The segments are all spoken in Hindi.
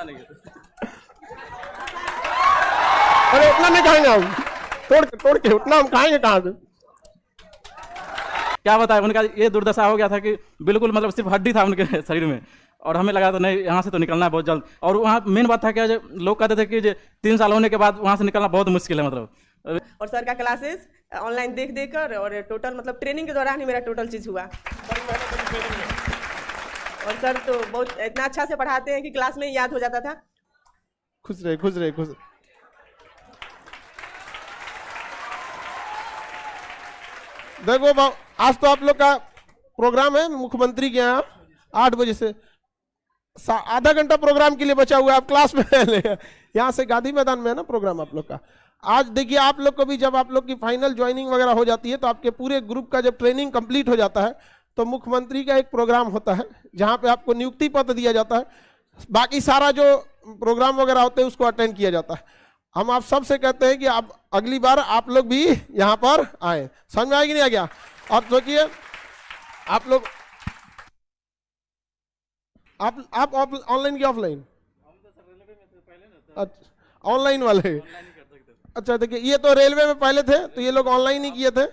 पता नहीं है। अरे उतना नहीं खाएंगे हम, तोड़ के उतना हम खाएंगे कहाँ से? क्या बताए, उनका ये दुर्दशा हो गया था कि बिल्कुल मतलब सिर्फ हड्डी था उनके शरीर में, और हमें लगा था नहीं यहाँ से तो निकलना है बहुत जल्द। और वहाँ मेन बात था क्या, लोग कहते थे कि 3 साल होने के बाद वहाँ से निकलना बहुत मुश्किल है मतलब। और सर का क्लासेस ऑनलाइन देख कर, और टोटल मतलब ट्रेनिंग के दौरान ही मेरा टोटल चीज़ हुआ। और सर तो बहुत इतना अच्छा से पढ़ाते हैं कि क्लास में ही याद हो जाता था। खुश रहे, खुश रहे, खुश। देखो आज तो आप लोग का प्रोग्राम है मुख्यमंत्री के यहाँ 8 बजे से, आधा घंटा प्रोग्राम के लिए बचा हुआ है। आप क्लास में यहाँ से गांधी मैदान में है ना प्रोग्राम आप लोग का। आज देखिए आप लोग को भी जब आप लोग की फाइनल ज्वाइनिंग वगैरह हो जाती है तो आपके पूरे ग्रुप का जब ट्रेनिंग कंप्लीट हो जाता है तो मुख्यमंत्री का एक प्रोग्राम होता है जहाँ पे आपको नियुक्ति पत्र दिया जाता है। बाकी सारा जो प्रोग्राम वगैरह होते हैं उसको अटेंड किया जाता है। हम आप सबसे कहते हैं कि आप अगली बार आप लोग भी यहाँ पर आए। समझ में आएगी नहीं आ गया? आप सोचिए आप लोग आप ऑनलाइन की ऑफलाइन? अच्छा ऑनलाइन वाले। अच्छा देखिए ये तो रेलवे में पहले थे तो ये लोग ऑनलाइन ही किए थे।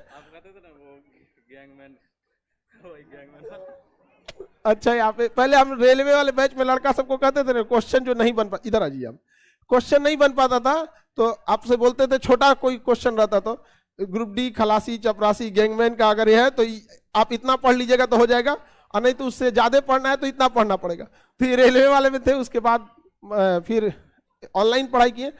अच्छा यहाँ पे पहले हम रेलवे वाले बैच में लड़का सबको कहते थे क्वेश्चन जो नहीं बन पा, इधर आ जाइए हम, क्वेश्चन नहीं बन पाता था तो आपसे बोलते थे छोटा कोई क्वेश्चन रहता तो ग्रुप डी खलासी चपरासी गैंगमैन का अगर ये है तो आप इतना पढ़ लीजिएगा तो हो जाएगा, और नहीं तो उससे ज्यादा पढ़ना है तो इतना पढ़ना पड़ेगा। फिर रेलवे वाले में थे, उसके बाद फिर ऑनलाइन पढ़ाई किए।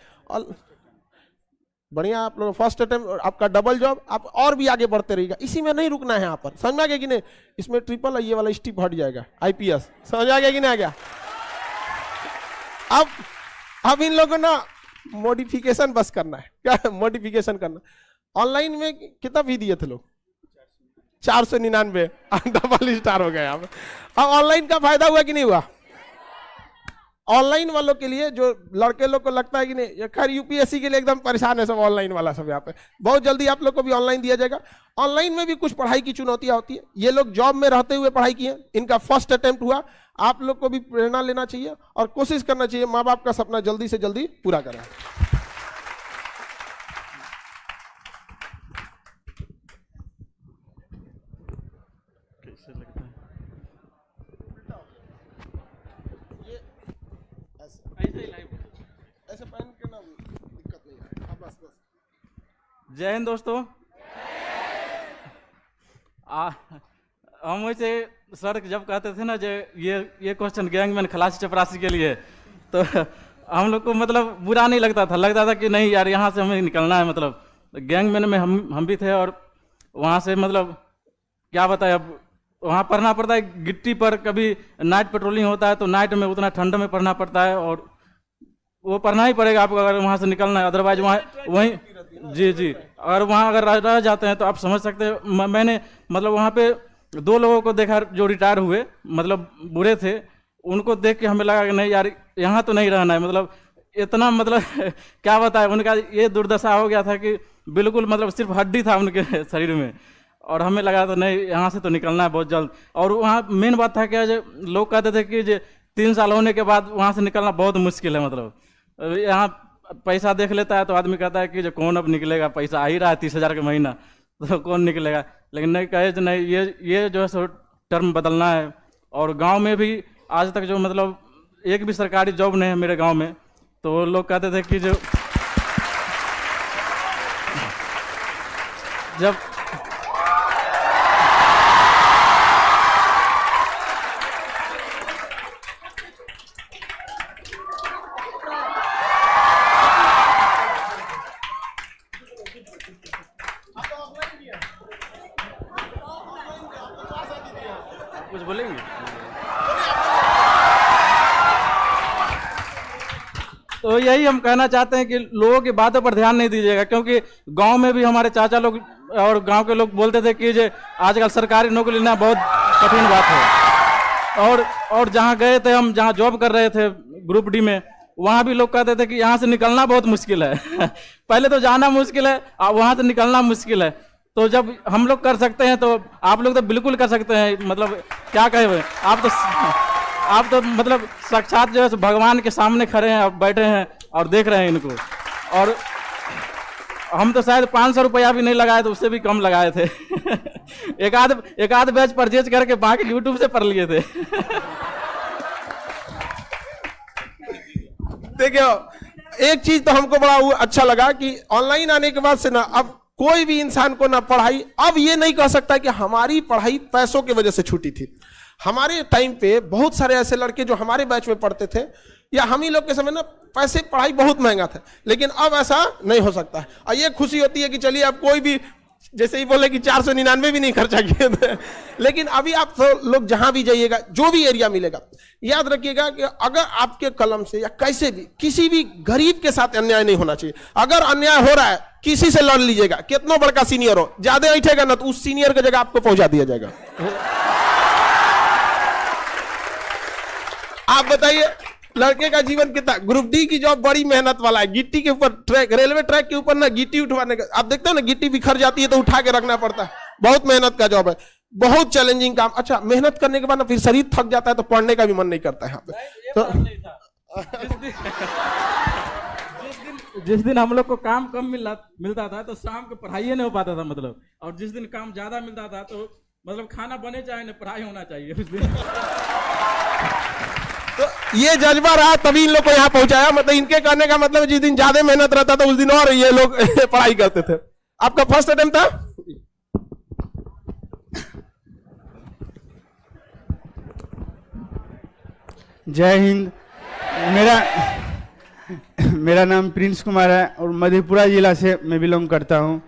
बढ़िया आप लोग फर्स्ट अटेम्प्ट आपका डबल जॉब, आप और भी आगे बढ़ते रहिएगा, इसी में नहीं रुकना है यहाँ पर। समझ में आ गया कि नहीं? इसमें ट्रिपल ये वाला स्टिप हट जाएगा IPS। समझ आ गया कि नहीं आ गया? अब इन लोगों ना मॉडिफिकेशन बस करना है। क्या मॉडिफिकेशन करना? ऑनलाइन में कितना फी दिए थे लोग? 499, डबल स्टार हो गया। अब ऑनलाइन का फायदा हुआ कि नहीं हुआ? ऑनलाइन वालों के लिए जो लड़के लोग को लगता है कि नहीं, खैर UPSC के लिए एकदम परेशान है सब ऑनलाइन वाला सब। यहाँ पे बहुत जल्दी आप लोग को भी ऑनलाइन दिया जाएगा। ऑनलाइन में भी कुछ पढ़ाई की चुनौतियां होती है। ये लोग जॉब में रहते हुए पढ़ाई किए, इनका फर्स्ट अटेम्प्ट हुआ। आप लोग को भी प्रेरणा लेना चाहिए और कोशिश करना चाहिए माँ बाप का सपना जल्दी से जल्दी पूरा करें। ऐसे पहन के ना दिक्कत नहीं है। बस जय हिंद दोस्तों। हम वैसे सर जब कहते थे ना जो ये क्वेश्चन गैंगमैन खलासी चपरासी के लिए, तो हम लोग को मतलब बुरा नहीं लगता था। लगता था कि नहीं यार यहाँ से हमें निकलना है। मतलब गैंगमैन में हम भी थे, और वहाँ से मतलब क्या बताए, अब वहाँ पढ़ना पड़ता है गिट्टी पर। कभी नाइट पेट्रोलिंग होता है तो नाइट में उतना ठंड में पढ़ना पड़ता है, और वो पढ़ना ही पड़ेगा आपको अगर वहाँ से निकलना है। अदरवाइज वहाँ वहीं जी अगर वहाँ अगर रह जाते हैं तो आप समझ सकते हैं। मैंने मतलब वहाँ पे 2 लोगों को देखा जो रिटायर हुए, मतलब बूढ़े थे। उनको देख के हमें लगा कि नहीं यार यहाँ तो नहीं रहना है। मतलब इतना मतलब क्या बताए, उनका ये दुर्दशा हो गया था कि बिल्कुल मतलब सिर्फ हड्डी था उनके शरीर में, और हमें लगा था नहीं यहाँ से तो निकलना है बहुत जल्द। और वहाँ मेन बात था क्या, जो लोग कहते थे कि 3 साल होने के बाद वहाँ से निकलना बहुत मुश्किल है। मतलब यहाँ पैसा देख लेता है तो आदमी कहता है कि जो कौन अब निकलेगा, पैसा आ ही रहा है 30,000 का महीना, तो कौन निकलेगा। लेकिन नहीं कहे तो नहीं, ये जो है सो टर्म बदलना है। और गांव में भी आज तक जो मतलब एक भी सरकारी जॉब नहीं है मेरे गांव में, तो लोग कहते थे कि जब कुछ बोलेंगे। तो यही हम कहना चाहते हैं कि लोगों की बातों पर ध्यान नहीं दीजिएगा, क्योंकि गांव में भी हमारे चाचा लोग और गांव के लोग बोलते थे कि आजकल सरकारी नौकरी लेना बहुत कठिन बात है। और जहां गए थे हम, जहां जॉब कर रहे थे ग्रुप डी में, वहां भी लोग कहते थे कि यहाँ से निकलना बहुत मुश्किल है। पहले तो जाना मुश्किल है, वहां से निकलना मुश्किल है। तो जब हम लोग कर सकते हैं तो आप लोग तो बिल्कुल कर सकते हैं। मतलब क्या कहे हुए आप तो आप तो मतलब साक्षात जो है सो भगवान के सामने खड़े हैं, आप बैठे हैं और देख रहे हैं इनको। और हम तो शायद 500 रुपया भी नहीं लगाए थे, उससे भी कम लगाए थे। एक आध बैच परचेज करके बाकी यूट्यूब से पढ़ लिए थे। देखियो, एक चीज तो हमको बड़ा अच्छा लगा कि ऑनलाइन आने के बाद से ना अब कोई भी इंसान को ना पढ़ाई, अब ये नहीं कह सकता कि हमारी पढ़ाई पैसों की वजह से छूटी थी। हमारे टाइम पे बहुत सारे ऐसे लड़के जो हमारे बैच में पढ़ते थे या हम ही लोग के समय ना पैसे पढ़ाई बहुत महंगा था, लेकिन अब ऐसा नहीं हो सकता है। और ये खुशी होती है कि चलिए अब कोई भी जैसे ही बोले कि 499 भी नहीं खर्चा किए थे, लेकिन अभी आप तो लोग जहां भी जाइएगा, जो भी एरिया मिलेगा, याद रखिएगा कि अगर आपके कलम से या कैसे भी किसी भी गरीब के साथ अन्याय नहीं होना चाहिए। अगर अन्याय हो रहा है किसी से लड़ लीजिएगा, कितना बड़का सीनियर हो, ज्यादा ऐठेगा ना तो उस सीनियर की जगह आपको पहुंचा दिया जाएगा। आप बताइए, लड़के का जीवन कितना, ग्रुप डी की जॉब बड़ी मेहनत वाला है। गिट्टी के ऊपर ट्रैक, रेलवे ट्रैक के ऊपर ना गिट्टी उठवाने का, आप देखते हो ना गिट्टी बिखर जाती है तो उठा के रखना पड़ता है। बहुत मेहनत का जॉब है, बहुत चैलेंजिंग काम। अच्छा, मेहनत करने के बाद ना फिर शरीर थक जाता है तो पढ़ने का भी मन नहीं करता है यहाँ पे। तो जिस दिन हम लोग को काम कम मिलता था तो शाम को पढ़ाई नहीं हो पाता था मतलब, और जिस दिन काम ज्यादा मिलता था तो मतलब खाना बने चाहे ना पढ़ाई होना चाहिए उस दिन। तो ये जज्बा रहा तभी इन लोग को यहाँ पहुंचाया। मतलब इनके करने का मतलब जिस दिन ज्यादा मेहनत रहता था उस दिन और ये लोग पढ़ाई करते थे। आपका फर्स्ट अटेम्प्ट था? जय हिंद। मेरा नाम प्रिंस कुमार है और मधेपुरा जिला से मैं बिलोंग करता हूँ।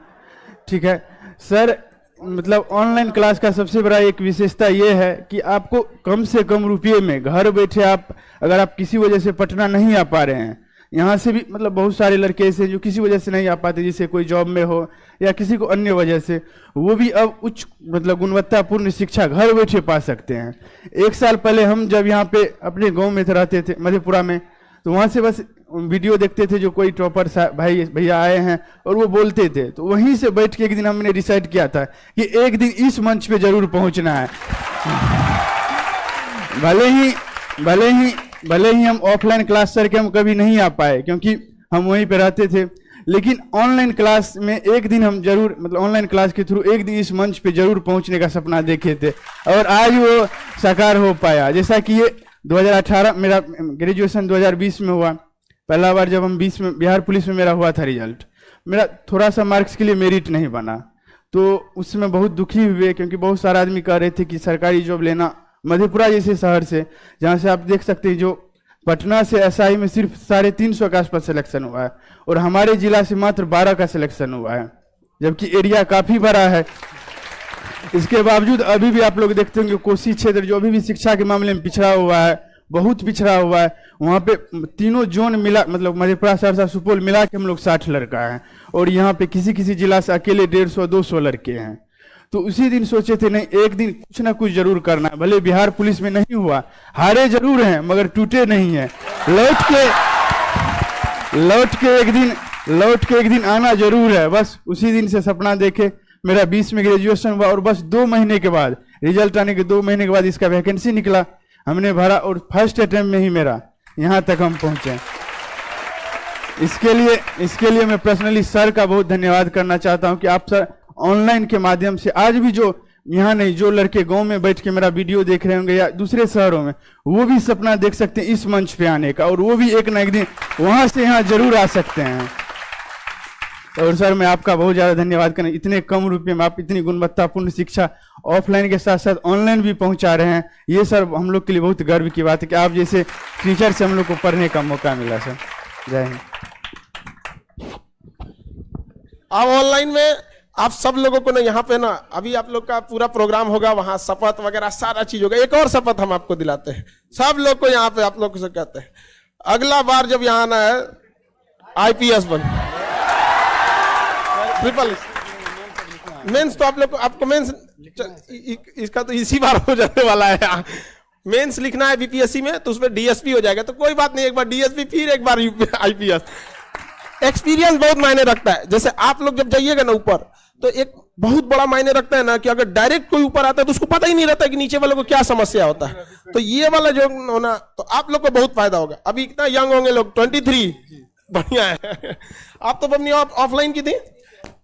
ठीक है सर, मतलब ऑनलाइन क्लास का सबसे बड़ा एक विशेषता ये है कि आपको कम से कम रुपये में घर बैठे आप, अगर आप किसी वजह से पटना नहीं आ पा रहे हैं, यहाँ से भी मतलब बहुत सारे लड़के ऐसे जो किसी वजह से नहीं आ पाते, जैसे कोई जॉब में हो या किसी को अन्य वजह से, वो भी अब उच्च मतलब गुणवत्तापूर्ण शिक्षा घर बैठे पा सकते हैं। 1 साल पहले हम जब यहाँ पे अपने गाँव में रहते थे मधेपुरा में, तो वहाँ से बस वीडियो देखते थे जो कोई टॉपर भाई भैया आए हैं और वो बोलते थे, तो वहीं से बैठ के एक दिन हमने डिसाइड किया था कि एक दिन इस मंच पे जरूर पहुंचना है। भले ही हम ऑफलाइन क्लास सर के हम कभी नहीं आ पाए क्योंकि हम वहीं पे रहते थे, लेकिन ऑनलाइन क्लास में एक दिन हम जरूर, मतलब ऑनलाइन क्लास के थ्रू एक दिन इस मंच पे जरूर पहुंचने का सपना देखे थे और आज वो साकार हो पाया। जैसा कि ये 2018 मेरा ग्रेजुएशन 2020 में हुआ, पहला बार जब हम 20 में बिहार पुलिस में मेरा हुआ था रिजल्ट, मेरा थोड़ा सा मार्क्स के लिए मेरिट नहीं बना, तो उसमें बहुत दुखी हुए क्योंकि बहुत सारे आदमी कह रहे थे कि सरकारी जॉब लेना मधेपुरा जैसे शहर से, जहाँ से आप देख सकते हैं जो पटना से एसआई में सिर्फ 350 के आसपास सिलेक्शन हुआ है और हमारे जिला से मात्र 12 का सिलेक्शन हुआ है, जबकि एरिया काफ़ी बड़ा है। इसके बावजूद अभी भी आप लोग देखते होंगे कोसी क्षेत्र जो अभी भी शिक्षा के मामले में पिछड़ा हुआ है, बहुत पिछड़ा हुआ है। वहाँ पे तीनों जोन मिला, मतलब मधेपुरा, सहरसा, सुपौल मिला के हम लोग 60 लड़का हैं और यहाँ पे किसी किसी जिला से अकेले 150-200 लड़के हैं। तो उसी दिन सोचे थे नहीं, एक दिन कुछ ना कुछ जरूर करना है। भले बिहार पुलिस में नहीं हुआ, हारे जरूर हैं मगर टूटे नहीं हैं। लौट के एक दिन आना जरूर है। बस उसी दिन से सपना देखे। मेरा 20 में ग्रेजुएशन हुआ और बस 2 महीने के बाद, रिजल्ट आने के 2 महीने के बाद इसका वैकेंसी निकला, हमने भरा और फर्स्ट अटेम्प्ट में ही मेरा यहाँ तक हम पहुँचे। इसके लिए मैं पर्सनली सर का बहुत धन्यवाद करना चाहता हूँ कि आप सर ऑनलाइन के माध्यम से आज भी जो यहाँ नहीं, जो लड़के गांव में बैठ के मेरा वीडियो देख रहे होंगे या दूसरे शहरों में, वो भी सपना देख सकते हैं इस मंच पे आने का और वो भी एक ना एक दिन वहां से यहाँ जरूर आ सकते हैं। और सर मैं आपका बहुत ज़्यादा धन्यवाद करना, इतने कम रुपये में आप इतनी गुणवत्तापूर्ण शिक्षा ऑफलाइन के साथ साथ ऑनलाइन भी पहुंचा रहे हैं। ये सर हम लोग के लिए बहुत गर्व की बात है कि आप जैसे टीचर से हम लोग को पढ़ने का मौका मिला। सर जय हिंद। अब ऑनलाइन में आप सब लोगों को ना यहाँ पे ना अभी आप लोग का पूरा प्रोग्राम होगा, वहां शपथ वगैरह सारा चीज होगा। एक और शपथ हम आपको दिलाते हैं, सब लोग को यहाँ पे आप लोग से कहते हैं, अगला बार जब यहाँ आना है IPS बन, ट्रिपल मेंस, तो आप लोग आपको मेंस इसका तो इसी बार हो जाने वाला है। मेंस लिखना है BPSC में तो उसमें DSP हो जाएगा, तो कोई बात नहीं, एक बार DSP फिर एक बार IPS। एक्सपीरियंस बहुत मायने रखता है। जैसे आप लोग जब जाइएगा ना ऊपर, तो एक बहुत बड़ा मायने रखता है ना कि अगर डायरेक्ट कोई ऊपर आता है तो उसको पता ही नहीं रहता कि नीचे वाले को क्या समस्या होता है। तो ये वाला जो होना, तो आप लोग को बहुत फायदा होगा। अभी इतना यंग होंगे लोग, 23, बढ़िया है। आप तो अपनी ऑफलाइन की थी,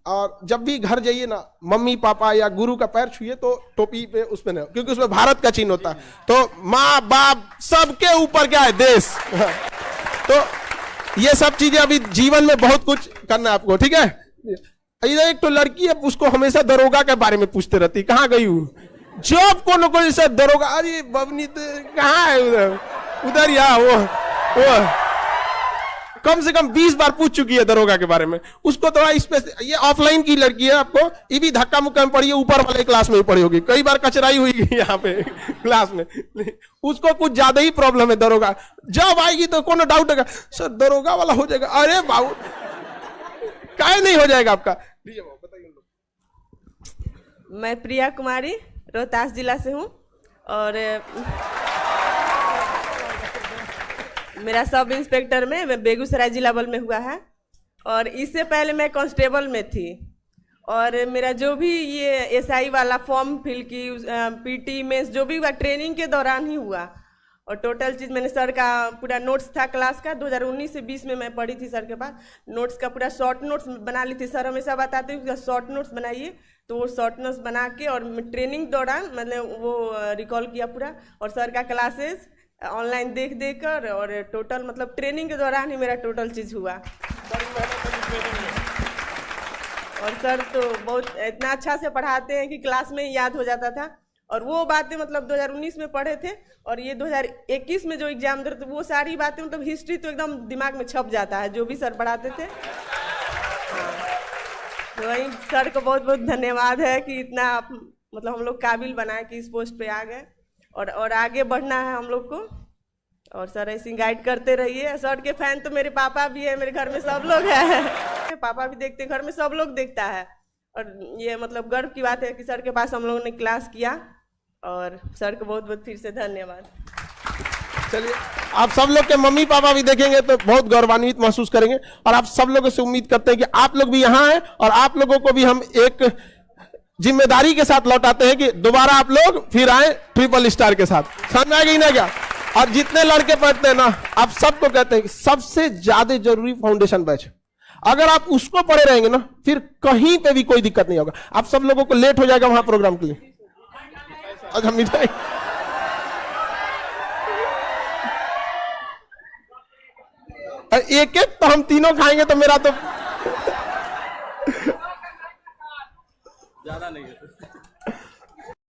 और जब भी घर जाइए ना, मम्मी पापा या गुरु का पैर छुइए तो टोपी पे उसमें नहीं, क्योंकि उसमें भारत का चिन्ह होता है। तो माँ बाप सबके ऊपर क्या है, देश। तो ये सब चीजें अभी जीवन में बहुत कुछ करना है आपको, ठीक है। इधर एक तो लड़की है, उसको हमेशा दरोगा के बारे में पूछते रहती, कहाँ गई हूँ, जब को न कोई से दरोगा, अरे बबनी तो कहाँ है, उधर या वो कम से कम 20 बार पूछ चुकी है दरोगा के बारे में। उसको थोड़ा ये ऑफलाइन की लड़की है, आपको ये भी धक्का मुक्का में पड़ी है, ऊपर वाले क्लास में ही पड़ी होगी, कई बार कचराई हुई यहाँ पे क्लास में। उसको कुछ ज्यादा ही प्रॉब्लम है दरोगा, जब आएगी तो कोनो डाउट है सर दरोगा वाला हो जाएगा, अरे बाबू काय नहीं हो जाएगा आपका। मैं प्रिया कुमारी रोहतास जिला से हूँ, और मेरा सब इंस्पेक्टर में मैं बेगूसराय जिला बल में हुआ है, और इससे पहले मैं कांस्टेबल में थी। और मेरा जो भी ये एसआई वाला फॉर्म फिल की, पीटी मेंस जो भी हुआ ट्रेनिंग के दौरान ही हुआ। और टोटल चीज़ मैंने सर का पूरा नोट्स था क्लास का, 2019 से 20 में मैं पढ़ी थी सर के पास। नोट्स का पूरा शॉर्ट नोट्स बना ली थी, सर हमेशा बताते हैं शॉर्ट नोट्स बनाइए, तो वो शॉर्ट नोट्स बना के और ट्रेनिंग दौरान मतलब वो रिकॉल किया पूरा। और सर का क्लासेस ऑनलाइन देख कर, और टोटल मतलब ट्रेनिंग के दौरान ही मेरा टोटल चीज़ हुआ। और सर तो बहुत इतना अच्छा से पढ़ाते हैं कि क्लास में ही याद हो जाता था। और वो बातें मतलब 2019 में पढ़े थे, और ये 2021 में जो एग्जाम दे रहे थे वो सारी बातें मतलब हिस्ट्री तो एकदम दिमाग में छप जाता है, जो भी सर पढ़ाते थे। तो वही सर को बहुत बहुत धन्यवाद है कि इतना आप मतलब हम लोग काबिल बनाए कि इस पोस्ट पे आ गए, और आगे बढ़ना है हम लोग को। और सर ऐसे गाइड करते रहिए। सर के फैन तो मेरे पापा भी है, मेरे घर में सब लोग हैं, पापा भी देखते, घर में सब लोग देखता है। और ये मतलब गर्व की बात है कि सर के पास हम लोगों ने क्लास किया, और सर को बहुत बहुत फिर से धन्यवाद। चलिए, आप सब लोग के मम्मी पापा भी देखेंगे तो बहुत गौरवान्वित महसूस करेंगे। और आप सब लोगों से उम्मीद करते हैं कि आप लोग भी यहाँ हैं, और आप लोगों को भी हम एक जिम्मेदारी के साथ लौटाते हैं कि दोबारा आप लोग फिर आए ट्रिपल स्टार के साथ। समझ में आ गई ना क्या? और जितने लड़के पढ़ते हैं ना, आप सबको कहते हैं कि सबसे ज्यादा जरूरी फाउंडेशन बैच, अगर आप उसको पढ़े रहेंगे ना, फिर कहीं पे भी कोई दिक्कत नहीं होगा। आप सब लोगों को लेट हो जाएगा वहां प्रोग्राम के लिए। आज हम मिठाई एक एक तो हम तीनों खाएंगे तो मेरा तो